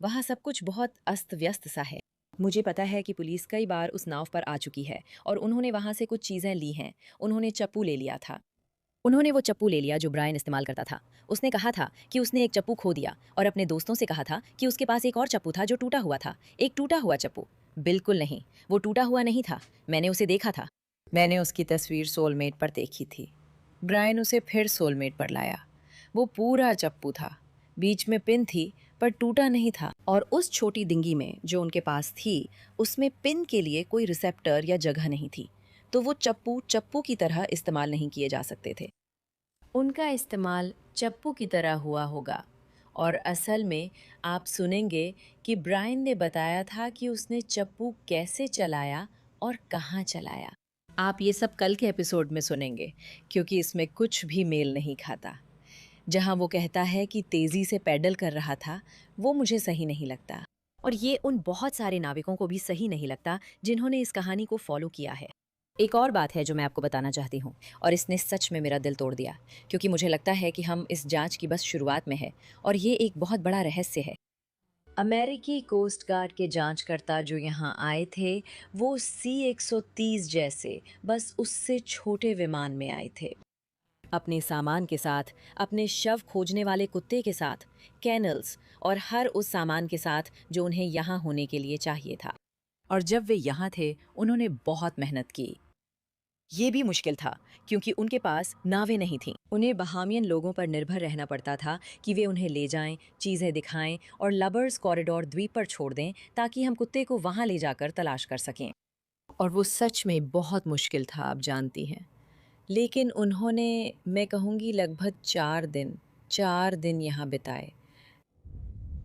वहाँ सब कुछ बहुत अस्त व्यस्त सा है। मुझे पता है कि पुलिस कई बार उस नाव पर आ चुकी है और उन्होंने वहाँ से कुछ चीज़ें ली हैं। उन्होंने चप्पू ले लिया था। उन्होंने वो चप्पू ले लिया जो ब्रायन इस्तेमाल करता था। उसने कहा था कि उसने एक चप्पू खो दिया और अपने दोस्तों से कहा था कि उसके पास एक और चप्पू था जो टूटा हुआ था। एक टूटा हुआ चप्पू? बिल्कुल नहीं, वो टूटा हुआ नहीं था। मैंने उसे देखा था। मैंने उसकी तस्वीर सोलमेट पर देखी थी। ब्रायन उसे फिर सोलमेट पर लाया। वो पूरा चप्पू था, बीच में पिन थी पर टूटा नहीं था। और उस छोटी डिंगी में जो उनके पास थी, उसमें पिन के लिए कोई रिसेप्टर या जगह नहीं थी, तो वो चप्पू चप्पू की तरह इस्तेमाल नहीं किए जा सकते थे। उनका इस्तेमाल चप्पू की तरह हुआ होगा। और असल में आप सुनेंगे कि ब्रायन ने बताया था कि उसने चप्पू कैसे चलाया और कहाँ चलाया। आप ये सब कल के एपिसोड में सुनेंगे, क्योंकि इसमें कुछ भी मेल नहीं खाता। जहाँ वो कहता है कि तेज़ी से पैडल कर रहा था, वो मुझे सही नहीं लगता। और ये उन बहुत सारे नाविकों को भी सही नहीं लगता जिन्होंने इस कहानी को फॉलो किया है। एक और बात है जो मैं आपको बताना चाहती हूँ, और इसने सच में मेरा दिल तोड़ दिया, क्योंकि मुझे लगता है कि हम इस जांच की बस शुरुआत में है और ये एक बहुत बड़ा रहस्य है। अमेरिकी कोस्ट गार्ड के जांचकर्ता जो यहाँ आए थे, वो C-130 जैसे बस उससे छोटे विमान में आए थे, अपने सामान के साथ, अपने शव खोजने वाले कुत्ते के साथ, कैनल्स और हर उस सामान के साथ जो उन्हें यहाँ होने के लिए चाहिए था। और जब वे यहाँ थे, उन्होंने बहुत मेहनत की। ये भी मुश्किल था क्योंकि उनके पास नावें नहीं थीं। उन्हें बहामियन लोगों पर निर्भर रहना पड़ता था कि वे उन्हें ले जाएं, चीज़ें दिखाएं और लबर्स कॉरिडोर द्वीप पर छोड़ दें ताकि हम कुत्ते को वहाँ ले जाकर तलाश कर सकें। और वो सच में बहुत मुश्किल था, आप जानती हैं। लेकिन उन्होंने, मैं कहूँगी लगभग 4 दिन यहाँ बिताए।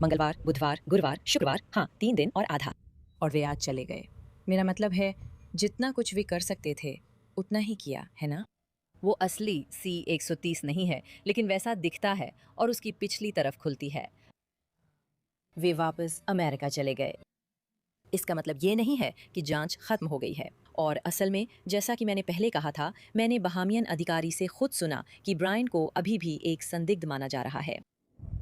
मंगलवार, बुधवार, गुरुवार, शुक्रवार, हाँ 3 दिन और आधा। और वे आज चले गए। मेरा मतलब है, जितना कुछ वे कर सकते थे उतना ही किया, है ना? वो असली C-130 नहीं है, लेकिन वैसा दिखता है और उसकी पिछली तरफ खुलती है। वे वापस अमेरिका चले गए। इसका मतलब ये नहीं है कि जांच खत्म हो गई है। और असल में, जैसा कि मैंने पहले कहा था, मैंने बहामियन अधिकारी से खुद सुना कि ब्रायन को अभी भी एक संदिग्ध माना जा रहा है।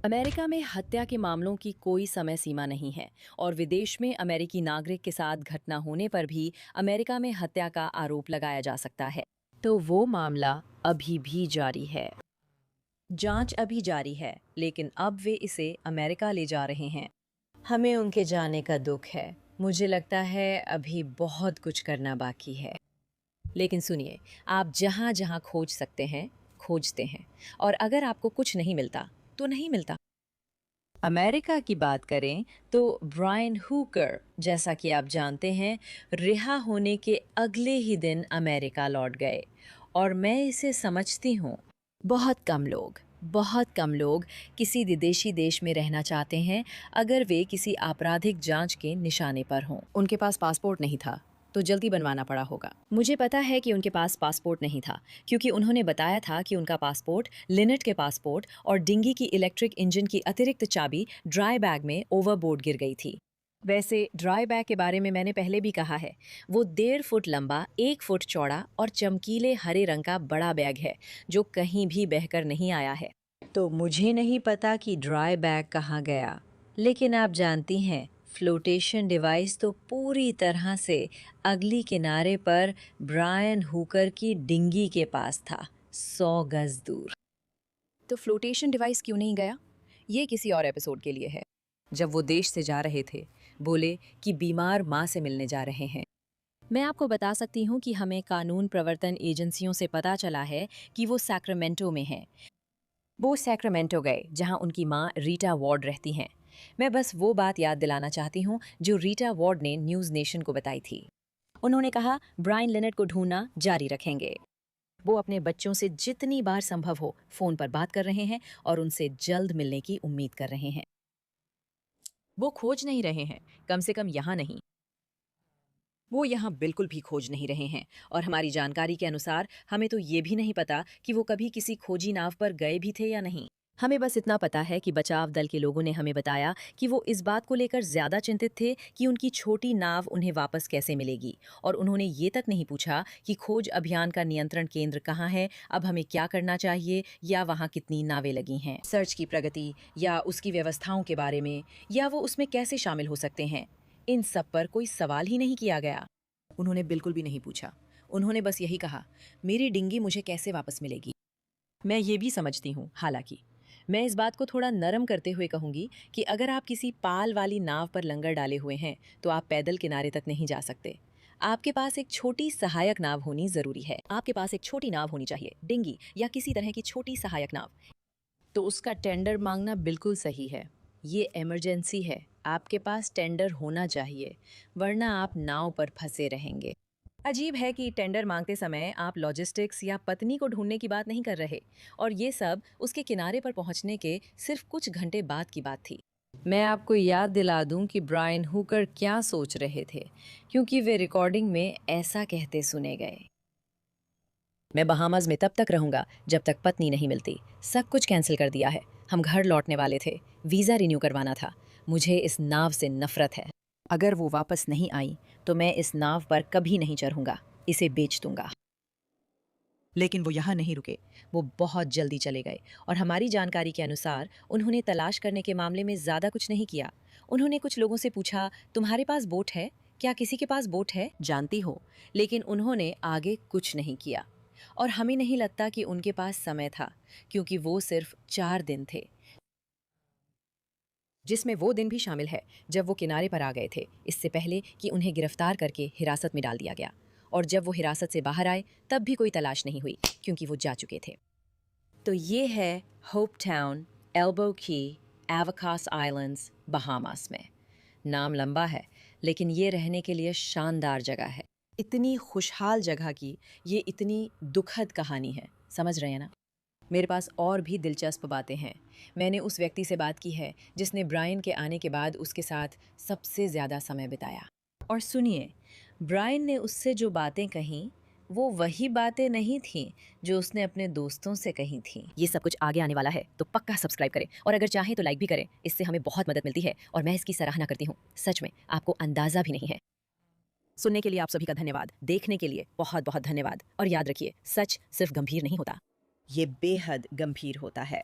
अमेरिका में हत्या के मामलों की कोई समय सीमा नहीं है और विदेश में अमेरिकी नागरिक के साथ घटना होने पर भी अमेरिका में हत्या का आरोप लगाया जा सकता है। तो वो मामला अभी भी जारी है। जांच अभी जारी है, लेकिन अब वे इसे अमेरिका ले जा रहे हैं। हमें उनके जाने का दुख है। मुझे लगता है अभी बहुत कुछ करना बाकी है। लेकिन सुनिए, आप जहाँ जहाँ खोज सकते हैं, खोजते हैं, और अगर आपको कुछ नहीं मिलता तो नहीं मिलता। अमेरिका की बात करें तो ब्रायन हुकर, जैसा कि आप जानते हैं, रिहा होने के अगले ही दिन अमेरिका लौट गए। और मैं इसे समझती हूँ। बहुत कम लोग किसी विदेशी देश में रहना चाहते हैं अगर वे किसी आपराधिक जांच के निशाने पर हों। उनके पास पासपोर्ट नहीं था तो जल्दी बनवाना पड़ा होगा। मुझे पता है कि उनके पास पासपोर्ट नहीं था क्योंकि उन्होंने बताया था कि उनका पासपोर्ट, लिनेट के पासपोर्ट और डिंगी की इलेक्ट्रिक इंजन की अतिरिक्त चाबी ड्राई बैग में ओवरबोर्ड गिर गई थी। वैसे ड्राई बैग के बारे में मैंने पहले भी कहा है। वो 1.5 फुट लंबा, 1 फुट चौड़ा और चमकीले हरे रंग का बड़ा बैग है जो कहीं भी बहकर नहीं आया है। तो मुझे नहीं पता कि ड्राई बैग कहाँ गया, लेकिन आप जानती हैं, फ्लोटेशन डिवाइस तो पूरी तरह से अगली किनारे पर ब्रायन हुकर की डिंगी के पास था, 100 गज दूर। तो फ्लोटेशन डिवाइस क्यों नहीं गया? ये किसी और एपिसोड के लिए है। जब वो देश से जा रहे थे, बोले कि बीमार माँ से मिलने जा रहे हैं। मैं आपको बता सकती हूँ कि हमें कानून प्रवर्तन एजेंसियों से पता चला है कि वो सैक्रामेंटो में हैं। वो सैक्रामेंटो गए जहाँ उनकी माँ रीटा वार्ड रहती हैं। मैं बस वो बात याद दिलाना चाहती हूँ जो रीटा वार्ड ने न्यूज़ नेशन को बताई थी। उन्होंने कहा ब्रायन लिनेट को ढूंढना जारी रखेंगे। वो अपने बच्चों से जितनी बार संभव हो फ़ोन पर बात कर रहे हैं और उनसे जल्द मिलने की उम्मीद कर रहे हैं। वो खोज नहीं रहे हैं, कम से कम यहाँ नहीं। वो यहाँ बिल्कुल भी खोज नहीं रहे हैं और हमारी जानकारी के अनुसार हमें तो ये भी नहीं पता कि वो कभी किसी खोजी नाव पर गए भी थे या नहीं। हमें बस इतना पता है कि बचाव दल के लोगों ने हमें बताया कि वो इस बात को लेकर ज़्यादा चिंतित थे कि उनकी छोटी नाव उन्हें वापस कैसे मिलेगी, और उन्होंने ये तक नहीं पूछा कि खोज अभियान का नियंत्रण केंद्र कहाँ है, अब हमें क्या करना चाहिए, या वहाँ कितनी नावें लगी हैं, सर्च की प्रगति या उसकी व्यवस्थाओं के बारे में, या वो उसमें कैसे शामिल हो सकते हैं। इन सब पर कोई सवाल ही नहीं किया गया। उन्होंने बिल्कुल भी नहीं पूछा। उन्होंने बस यही कहा, मेरी डिंगी मुझे कैसे वापस मिलेगी। मैं ये भी समझती हूँ। हालांकि मैं इस बात को थोड़ा नरम करते हुए कहूँगी कि अगर आप किसी पाल वाली नाव पर लंगर डाले हुए हैं तो आप पैदल किनारे तक नहीं जा सकते। आपके पास एक छोटी सहायक नाव होनी ज़रूरी है। आपके पास एक छोटी नाव होनी चाहिए, डिंगी या किसी तरह की छोटी सहायक नाव। तो उसका टेंडर मांगना बिल्कुल सही है। ये इमरजेंसी है, आपके पास टेंडर होना चाहिए, वरना आप नाव पर फंसे रहेंगे। अजीब है कि टेंडर मांगते समय आप लॉजिस्टिक्स या पत्नी को ढूंढने की बात नहीं कर रहे, और ये सब उसके किनारे पर पहुंचने के सिर्फ कुछ घंटे बाद की बात थी। मैं आपको याद दिला दूं कि ब्रायन हुकर क्या सोच रहे थे, क्योंकि वे रिकॉर्डिंग में ऐसा कहते सुने गए। मैं बहामास में तब तक रहूंगा जब तक पत्नी नहीं मिलती। सब कुछ कैंसिल कर दिया है। हम घर लौटने वाले थे, वीज़ा रिन्यू करवाना था। मुझे इस नाव से नफरत है। अगर वो वापस नहीं आई तो मैं इस नाव पर कभी नहीं चढ़ूंगा, इसे बेच दूंगा। लेकिन वो यहाँ नहीं रुके, वो बहुत जल्दी चले गए, और हमारी जानकारी के अनुसार उन्होंने तलाश करने के मामले में ज़्यादा कुछ नहीं किया। उन्होंने कुछ लोगों से पूछा, तुम्हारे पास बोट है क्या, किसी के पास बोट है, जानती हो, लेकिन उन्होंने आगे कुछ नहीं किया। और हमें नहीं लगता कि उनके पास समय था, क्योंकि वो सिर्फ 4 दिन थे, जिसमें वो दिन भी शामिल है जब वो किनारे पर आ गए थे, इससे पहले कि उन्हें गिरफ्तार करके हिरासत में डाल दिया गया। और जब वो हिरासत से बाहर आए तब भी कोई तलाश नहीं हुई, क्योंकि वो जा चुके थे। तो ये है होप टाउन, एल्बो की, एवोकास आइलैंड्स, बहामास में। नाम लंबा है, लेकिन ये रहने के लिए शानदार जगह है। इतनी खुशहाल जगह की ये इतनी दुखद कहानी है, समझ रहे हैं ना? मेरे पास और भी दिलचस्प बातें हैं। मैंने उस व्यक्ति से बात की है जिसने ब्रायन के आने के बाद उसके साथ सबसे ज़्यादा समय बिताया। और सुनिए, ब्रायन ने उससे जो बातें कहीं, वो वही बातें नहीं थीं जो उसने अपने दोस्तों से कही थीं। ये सब कुछ आगे आने वाला है, तो पक्का सब्सक्राइब करें, और अगर चाहें तो लाइक भी करें। इससे हमें बहुत मदद मिलती है और मैं इसकी सराहना करती हूँ। सच में आपको अंदाज़ा भी नहीं है। सुनने के लिए आप सभी का धन्यवाद। देखने के लिए बहुत बहुत धन्यवाद। और याद रखिए, सच सिर्फ गंभीर नहीं होता, ये बेहद गंभीर होता है।